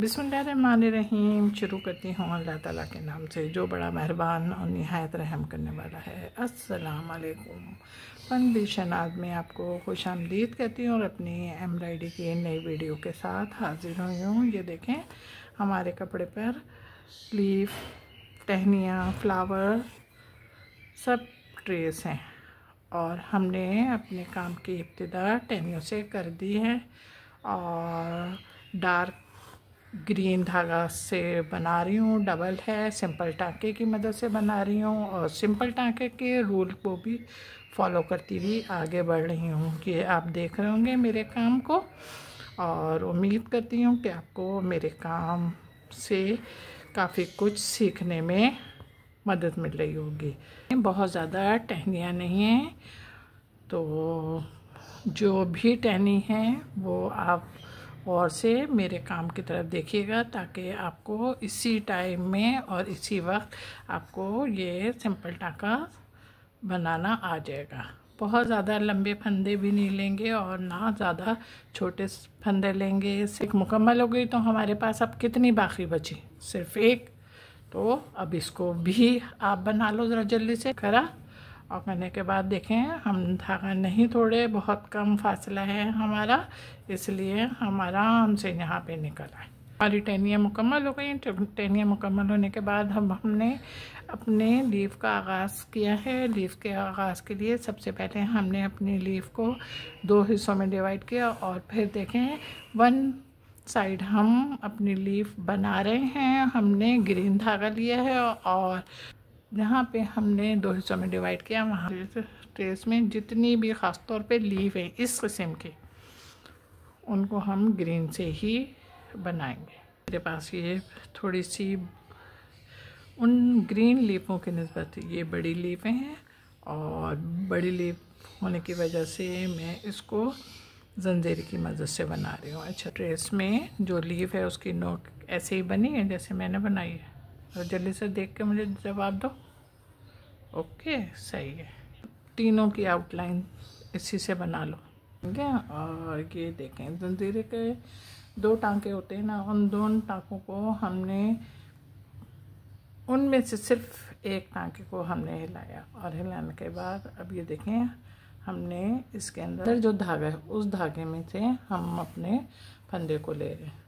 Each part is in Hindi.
बिस्मिल्लाहिर्रहमानिर्रहीम। शुरू करती हूँ अल्लाह ताला के नाम से जो बड़ा मेहरबान और निहायत रहम करने वाला है। अस्सलाम वालेकुम। फनबिश नाज़ में आपको खुश आमदीद कहती हूँ और अपनी एम्ब्रॉयडरी की नई वीडियो के साथ हाजिर हुई हूँ। ये देखें, हमारे कपड़े पर लीफ, टहनियाँ, फ्लावर सब ट्रेस हैं और हमने अपने काम की इब्तिदा टहनियों से कर दी है और डार्क ग्रीन धागा से बना रही हूँ। डबल है, सिंपल टाँके की मदद से बना रही हूँ और सिंपल टाँके के रूल को भी फॉलो करती हुई आगे बढ़ रही हूँ। कि आप देख रहे होंगे मेरे काम को और उम्मीद करती हूँ कि आपको मेरे काम से काफ़ी कुछ सीखने में मदद मिल रही होगी। बहुत ज़्यादा टहनियाँ नहीं हैं, तो जो भी टहनी है वो आप और से मेरे काम की तरफ देखिएगा ताकि आपको इसी टाइम में और इसी वक्त आपको ये सिंपल टाँका बनाना आ जाएगा। बहुत ज़्यादा लंबे फंदे भी नहीं लेंगे और ना ज़्यादा छोटे फंदे लेंगे। एक मुकम्मल हो गई तो हमारे पास अब कितनी बाकी बची? सिर्फ एक। तो अब इसको भी आप बना लो ज़रा जल्दी से। करा और करने के बाद देखें, हम धागा नहीं तोड़े, बहुत कम फासला है हमारा, इसलिए हम आराम से यहाँ पे निकल आए। हमारी टहनियाँ मुकम्मल हो गई। टहनियाँ मुकम्मल होने के बाद हमने अपने लीफ का आगाज़ किया है। लीफ के आगाज़ के लिए सबसे पहले हमने अपनी लीफ को 2 हिस्सों में डिवाइड किया और फिर देखें 1 साइड हम अपनी लीफ बना रहे हैं। हमने ग्रीन धागा लिया है और जहाँ पे हमने 2 हिस्सों में डिवाइड किया वहाँ ट्रेस में जितनी भी ख़ास तौर पे लीफ है इस किस्म की, उनको हम ग्रीन से ही बनाएंगे। मेरे पास ये थोड़ी सी उन ग्रीन लीफों की निस्बत ये बड़ी लीफें हैं और बड़ी लीफ होने की वजह से मैं इसको जंजीर की मदद से बना रही हूँ। अच्छा, ट्रेस में जो लीफ है उसकी नोक ऐसे ही बनी है जैसे मैंने बनाई है। और जल्दी से देख के मुझे जवाब दो। ओके, सही है। तीनों की आउटलाइन इसी से बना लो, ठीक है। और ये देखें, जंजीरे के 2 टाँके होते हैं ना, उन 2 टाँकों को हमने उनमें से सिर्फ एक टाँके को हमने हिलाया और हिलाने के बाद अब ये देखें, हमने इसके अंदर जो धागा है उस धागे में से हम अपने फंदे को ले रहे हैं।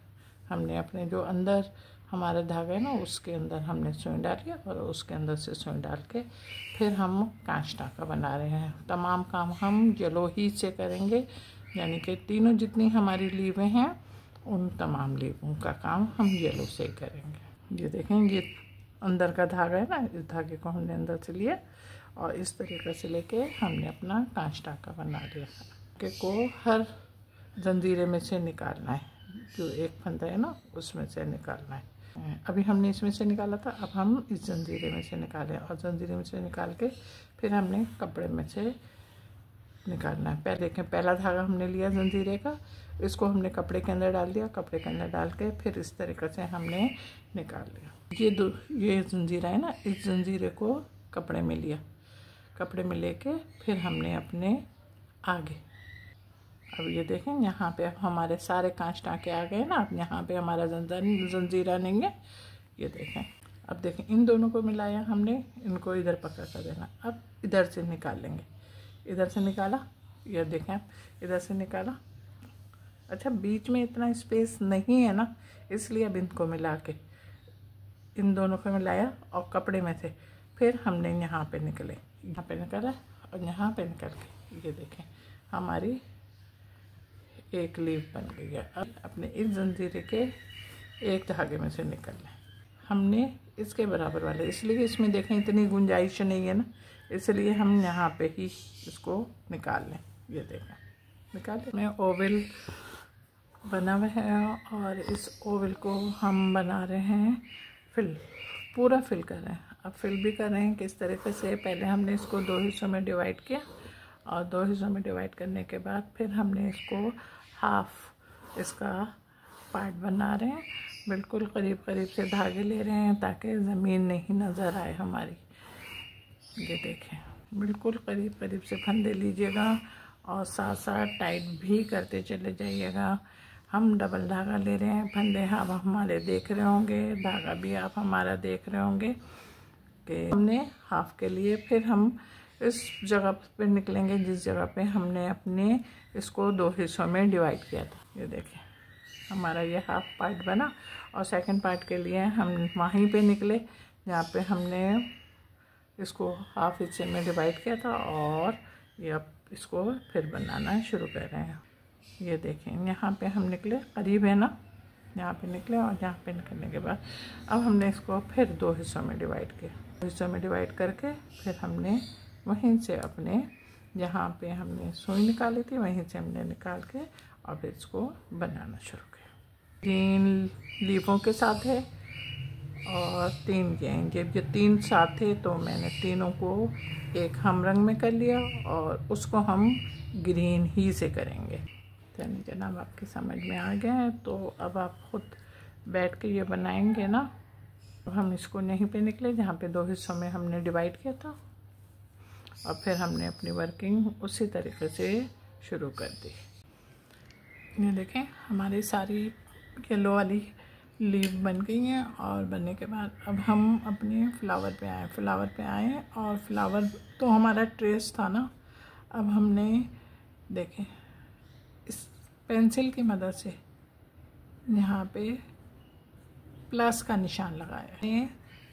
हमने अपने जो अंदर हमारा धागा है ना उसके अंदर हमने सुई डाली और उसके अंदर से सुई डाल के फिर हम कांच टाँका बना रहे हैं। तमाम काम हम येलो ही से करेंगे, यानी कि तीनों जितनी हमारी लीवें हैं उन तमाम लीवों का काम हम येलो से ही करेंगे। ये देखें, ये अंदर का धागा है ना, इस धागे को हमने अंदर से लिया और इस तरीके से लेके हमने अपना कांच टाँका बना लिया। के को हर जंजीरे में से निकालना है, जो एक फंदा है ना उसमें से निकालना है। अभी हमने इसमें से निकाला था, अब हम इस जंजीरे में से निकालें और जंजीरे में से निकाल के फिर हमने कपड़े में से निकालना है। पहले देखें, पहला धागा हमने लिया जंजीरे का, इसको हमने कपड़े के अंदर डाल दिया, कपड़े के अंदर डाल के फिर इस तरीके से हमने निकाल लिया। ये जंजीरा है ना, इस जंजीरे को कपड़े में लिया, कपड़े में लेके फिर हमने अपने आगे, अब ये देखें यहाँ पे अब हमारे सारे कांच टाँके आ गए ना। अब यहाँ पे हमारा जंजीरा नहीं है। ये देखें, अब देखें इन दोनों को मिलाया हमने, इनको इधर पकड़ कर देना। अब इधर से निकाल लेंगे, इधर से निकाला, ये देखें इधर से निकाला। अच्छा, बीच में इतना स्पेस नहीं है ना, इसलिए अब इनको मिला के इन दोनों को मिलाया और कपड़े में से फिर हमने यहाँ पे निकले, यहाँ पे निकाला और यहाँ पे निकल के ये देखें हमारी एक लीफ बन गई है। अब अपने इस जंजीरे के एक धागे में से निकलना है हमने इसके बराबर वाले, इसलिए इसमें देखें इतनी गुंजाइश नहीं है ना, इसलिए हम यहाँ पे ही इसको निकाल लें। ये देखें निकाल लें। मैं ओवल बना हुआ है और इस ओवल को हम बना रहे हैं फिल, पूरा फिल कर रहे हैं। अब फिल भी कर रहे हैं किस तरीके से, पहले हमने इसको 2 हिस्सों में डिवाइड किया और 2 हिस्सों में डिवाइड करने के बाद फिर हमने इसको हाफ इसका पार्ट बना रहे हैं। बिल्कुल करीब करीब से धागे ले रहे हैं ताकि ज़मीन नहीं नज़र आए हमारी। ये देखें, बिल्कुल करीब करीब से फंदे लीजिएगा और साथ साथ टाइट भी करते चले जाइएगा हम डबल धागा ले रहे हैं। फंदे आप हमारे देख रहे होंगे, धागा भी आप हमारा देख रहे होंगे कि हमने हाफ के लिए फिर हम इस जगह पे निकलेंगे जिस जगह पे हमने अपने इसको 2 हिस्सों में डिवाइड किया था। ये देखें हमारा ये हाफ पार्ट बना और सेकंड पार्ट के लिए हम वहीं पे निकले जहाँ पे हमने इसको हाफ हिस्से में डिवाइड किया था और ये अब इसको फिर बनाना शुरू कर रहे हैं। ये देखें यहाँ पे हम निकले, करीब है ना, यहाँ पे निकले और यहाँ पे निकलने के बाद अब हमने इसको फिर 2 हिस्सों में डिवाइड किया। 2 हिस्सों में डिवाइड करके फिर हमने वहीं से अपने जहाँ पे हमने सुई निकाली थी वहीं से हमने निकाल के और फिर इसको बनाना शुरू किया। 3 लीफों के साथ है और 3 गेंद, जब ये 3 साथ थे तो मैंने तीनों को एक हम रंग में कर लिया और उसको हम ग्रीन ही से करेंगे। चलिए जनाब आपकी समझ में आ गया है तो अब आप खुद बैठ के ये बनाएंगे ना। अब हम इसको यहीं पे निकले जहाँ पे 2 हिस्सों में हमने डिवाइड किया था और फिर हमने अपनी वर्किंग उसी तरीके से शुरू कर दी। ये देखें हमारी सारी येलो वाली लीव बन गई हैं और बनने के बाद अब हम अपने फ्लावर पे आए और फ्लावर तो हमारा ट्रेस था ना। अब हमने देखें इस पेंसिल की मदद से यहाँ पे प्लस का निशान लगाया है,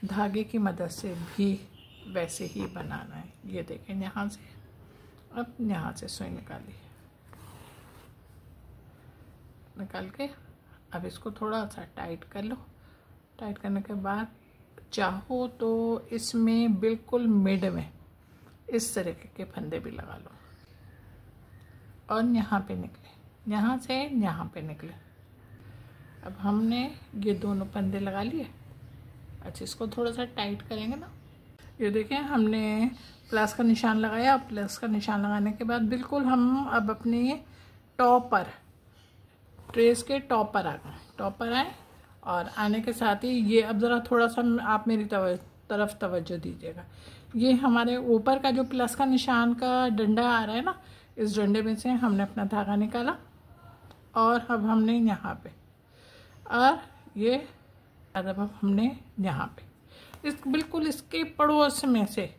धागे की मदद से भी वैसे ही बनाना है। ये देखें यहाँ से, अब यहाँ से सुई निकाल के अब इसको थोड़ा सा टाइट कर लो। टाइट करने के बाद चाहो तो इसमें बिल्कुल मिड में इस तरीके के फंदे भी लगा लो और यहाँ पे निकले, यहाँ से यहाँ पे निकले। अब हमने ये दोनों फंदे लगा लिए। अच्छा इसको थोड़ा सा टाइट करेंगे ना। ये देखें हमने प्लस का निशान लगाया। प्लस का निशान लगाने के बाद बिल्कुल हम अब अपने टॉप पर, ट्रेस के टॉप पर आए और आने के साथ ही ये अब ज़रा थोड़ा सा आप मेरी तरफ तवज्जो दीजिएगा। ये हमारे ऊपर का जो प्लस का निशान का डंडा आ रहा है ना, इस डंडे में से हमने अपना धागा निकाला और अब हमने यहाँ पे और ये अब हमने यहाँ पे इस बिल्कुल इसके पड़ोस में से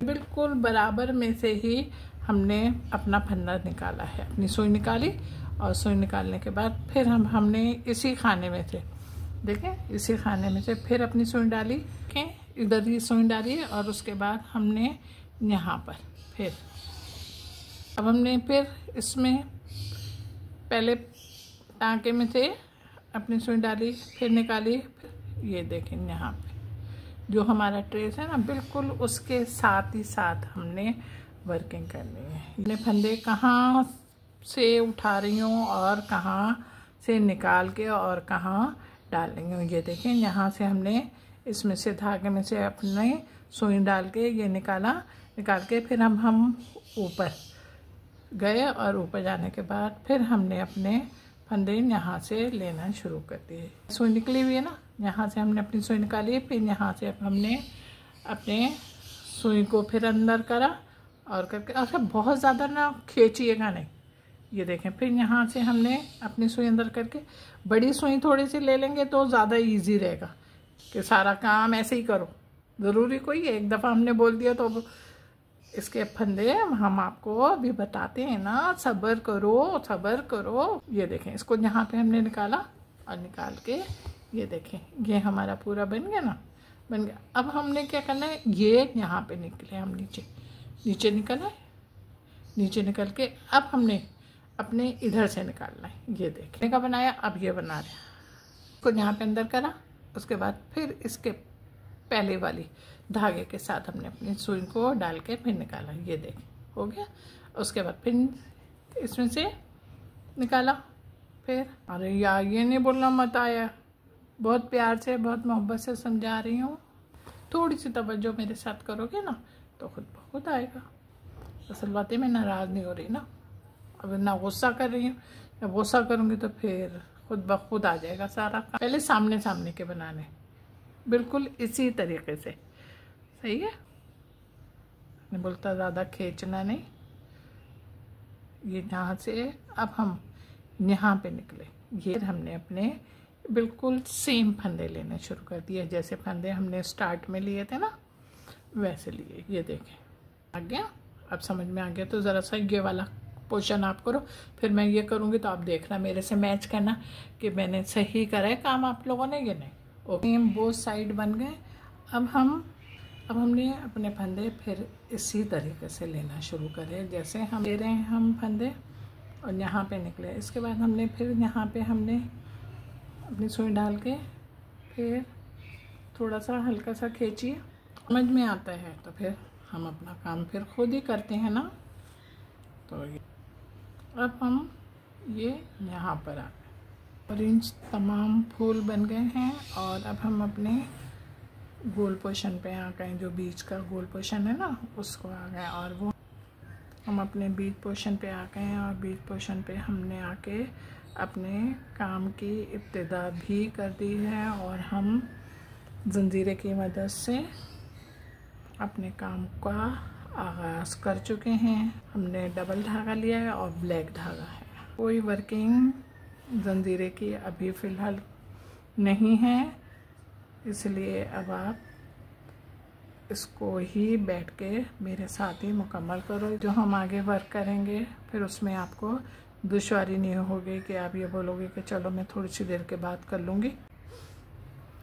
बिल्कुल बराबर में से ही हमने अपना फंदा निकाला है। अपनी सुई निकाली और सुई निकालने के बाद फिर हमने इसी खाने में से देखें, इसी खाने में से फिर अपनी सुई डाली के इधर ही सुई डाली और उसके बाद हमने यहाँ पर फिर अब हमने फिर इसमें पहले टाँके में से अपनी सुई डाली फिर निकाली। फिर ये देखें यहाँ पे जो हमारा ट्रेस है ना बिल्कुल उसके साथ ही साथ हमने वर्किंग करनी है। ये फंदे कहाँ से उठा रही हूँ और कहाँ से निकाल के और कहाँ डाल रही हूँ। ये देखें यहाँ से हमने इसमें से धागे में से अपने सुई डाल के ये निकाल के फिर हम ऊपर गए और ऊपर जाने के बाद फिर हमने अपने फंदे यहाँ से लेना शुरू कर दिए। सुई निकली हुई है ना, यहाँ से हमने अपनी सुई निकाली। फिर यहाँ से हमने अपने सुई को फिर अंदर करा और करके अच्छा बहुत ज़्यादा ना खींचिएगा नहीं। ये देखें फिर यहाँ से हमने अपनी सुई अंदर करके बड़ी सुई थोड़ी सी ले लेंगे तो ज़्यादा इजी रहेगा कि सारा काम ऐसे ही करो। ज़रूरी कोई एक दफ़ा हमने बोल दिया तो इसके फंदे हम आपको अभी बताते हैं ना, सब्र करो। ये देखें इसको यहाँ पे हमने निकाला और निकाल के ये देखें ये हमारा पूरा बन गया ना, बन गया। अब हमने क्या करना है, ये यहाँ पे निकले हम नीचे निकल के अब हमने अपने इधर से निकालना है। ये देखने का बनाया, अब ये बना रहे हैं। इसको यहाँ पे अंदर करा, उसके बाद फिर इसके पहले वाली धागे के साथ हमने अपनी सुई को डाल के फिर निकाला। ये देख हो गया। उसके बाद फिर इसमें से निकाला। फिर अरे यार ये नहीं बोलना मत आया, बहुत प्यार से बहुत मोहब्बत से समझा रही हूँ, थोड़ी सी तवज्जो मेरे साथ करोगे ना तो खुद ब खुद आएगा। असल बात है मैं नाराज़ नहीं हो रही ना, अब ना गुस्सा कर रही हूँ। जब गुस्सा करूँगी तो फिर खुद ब खुद आ जाएगा सारा काम। पहले सामने के बनाने बिल्कुल इसी तरीके से, सही है। नहीं बोलता ज़्यादा खींचना नहीं। ये यहाँ से अब हम यहाँ पे निकले। ये हमने अपने बिल्कुल सेम फंदे लेने शुरू कर दिए, जैसे फंदे हमने स्टार्ट में लिए थे ना वैसे लिए। ये देखें आ गया, अब समझ में आ गया तो ज़रा सा ये वाला पोर्शन आप करो, फिर मैं ये करूँगी तो आप देखना मेरे से मैच करना कि मैंने सही करा है काम आप लोगों ने ये नहीं। ओके, बोथ साइड बन गए। अब हमने अपने फंदे फिर इसी तरीके से लेना शुरू करें जैसे हम ले रहे हैं हम फंदे, और यहाँ पे निकले। इसके बाद हमने फिर यहाँ पे हमने अपनी सुई डाल के फिर थोड़ा सा हल्का सा खींचिए, समझ में आता है तो फिर हम अपना काम फिर खुद ही करते हैं ना। तो अब हम ये यहाँ पर आ गए, ऑरेंज तमाम फूल बन गए हैं। और अब हम अपने गोल पोर्शन पे आ गए, जो बीच का गोल पोर्शन है ना उसको आ गए, और वो हम अपने बीच पोर्शन पे आ गए हैं। और बीच पोर्शन पे हमने आके अपने काम की इब्तिदा भी कर दी है, और हम जंजीरे की मदद से अपने काम का आगाज़ कर चुके हैं। हमने डबल धागा लिया है और ब्लैक धागा है। कोई वर्किंग जंजीरे की अभी फ़िलहाल नहीं है, इसलिए अब आप इसको ही बैठ के मेरे साथ ही मुकम्मल करो। जो हम आगे वर्क करेंगे फिर उसमें आपको दुश्वारी नहीं होगी कि आप ये बोलोगे कि चलो मैं थोड़ी सी देर के बाद कर लूँगी।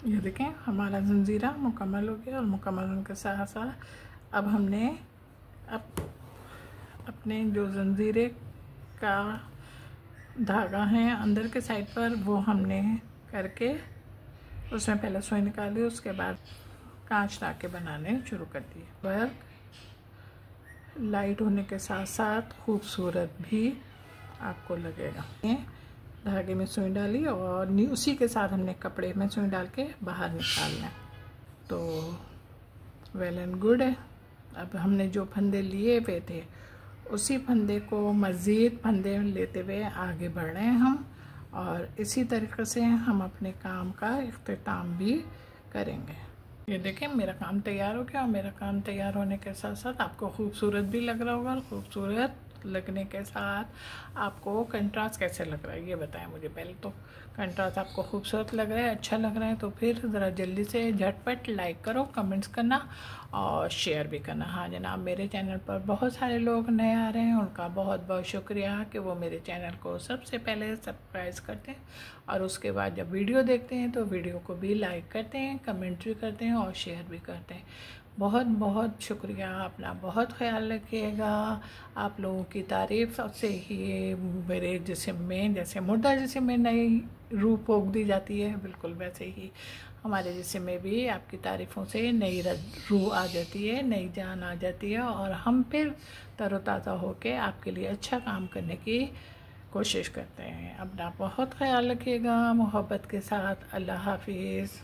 ये देखें हमारा जंजीरा मुकम्मल हो गया, और मुकम्मल होने के साथ साथ अब हमने अपने जो जंजीरे का धागा है अंदर के साइड पर वो हमने करके उसमें पहले सुई निकाली, उसके बाद कांच टाके बनाने शुरू कर दिए। वर्क लाइट होने के साथ साथ खूबसूरत भी आपको लगेगा। धागे में सुई डाली और उसी के साथ हमने कपड़े में सुई डाल के बाहर निकालना है। तो वेल एंड गुड है। अब हमने जो फंदे लिए हुए थे उसी फंदे को मज़ीद फंदे लेते हुए आगे बढ़ रहे हैं हम, और इसी तरीके से हम अपने काम का इख्तिताम भी करेंगे। ये देखें मेरा काम तैयार हो गया, और मेरा काम तैयार होने के साथ साथ आपको खूबसूरत भी लग रहा होगा। और खूबसूरत लगने के साथ आपको कंट्रास्ट कैसे लग रहा है ये बताएं मुझे। पहले तो कंट्रास्ट आपको खूबसूरत लग रहा है, अच्छा लग रहा है तो फिर ज़रा जल्दी से झटपट लाइक करो, कमेंट्स करना और शेयर भी करना। हाँ जनाब, मेरे चैनल पर बहुत सारे लोग नए आ रहे हैं, उनका बहुत बहुत शुक्रिया कि वो मेरे चैनल को सबसे पहले सब्सक्राइब करते हैं, और उसके बाद जब वीडियो देखते हैं तो वीडियो को भी लाइक करते हैं, कमेंट भी करते हैं और शेयर भी करते हैं। बहुत बहुत शुक्रिया, अपना बहुत ख्याल रखिएगा। आप लोगों की तारीफ़ से ही मेरे जिस्म में जैसे मुर्दा जिस्म में नई रूह फूंक दी जाती है, बिल्कुल वैसे ही हमारे जिस्म में भी आपकी तारीफ़ों से नई रूह आ जाती है, नई जान आ जाती है, और हम फिर तरोताज़ा होकर आपके लिए अच्छा काम करने की कोशिश करते हैं। अपना बहुत ख्याल रखिएगा, मोहब्बत के साथ। अल्लाह हाफिज़।